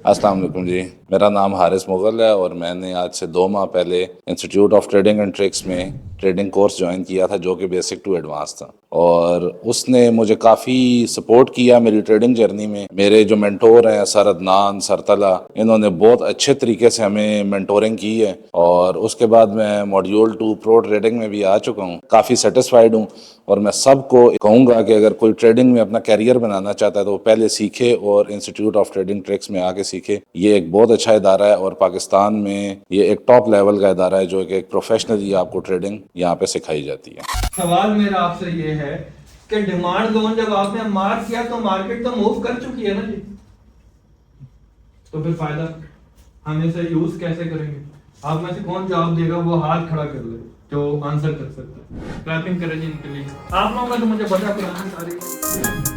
अस्सलाम वालेकुम जी, मेरा नाम हारिस मुग़ल है और मैंने आज से 2 माह पहले institute of trading and tricks में ट्रेडिंग कोर्स ज्वाइन किया था, जो कि बेसिक टू एडवांस था और उसने मुझे काफ़ी सपोर्ट किया मेरी ट्रेडिंग जर्नी में। मेरे जो मेंटोर हैं सर अदनान, सर तला, इन्होंने बहुत अच्छे तरीके से हमें मेंटोरिंग की है और उसके बाद मैं मॉड्यूल 2 प्रो ट्रेडिंग में भी आ चुका हूँ। काफ़ी सेटिस्फाइड हूँ और मैं सबको कहूँगा कि अगर कोई ट्रेडिंग में अपना कैरियर बनाना चाहता है तो वो पहले सीखे और इंस्टीट्यूट ऑफ ट्रेडिंग ट्रिक्स में आके सीखे। ये एक बहुत अच्छा इदारा है और पाकिस्तान में ये एक टॉप लेवल का इदारा है, जो कि एक प्रोफेशनली आपको ट्रेडिंग यहाँ पे सिखाई जाती है। सवाल मेरा आपसे ये है कि डिमांड जोन जब आपने मार्क किया तो मार्केट तो मूव कर चुकी है ना जी, तो फिर फायदा हम इसे यूज कैसे करेंगे? आप में से कौन जवाब देगा वो हाथ खड़ा कर ले जो आंसर कर सकता है। क्लैपिंग करें जी इनके लिए। आप लोगों का तो मुझे पता पुरानी तारीख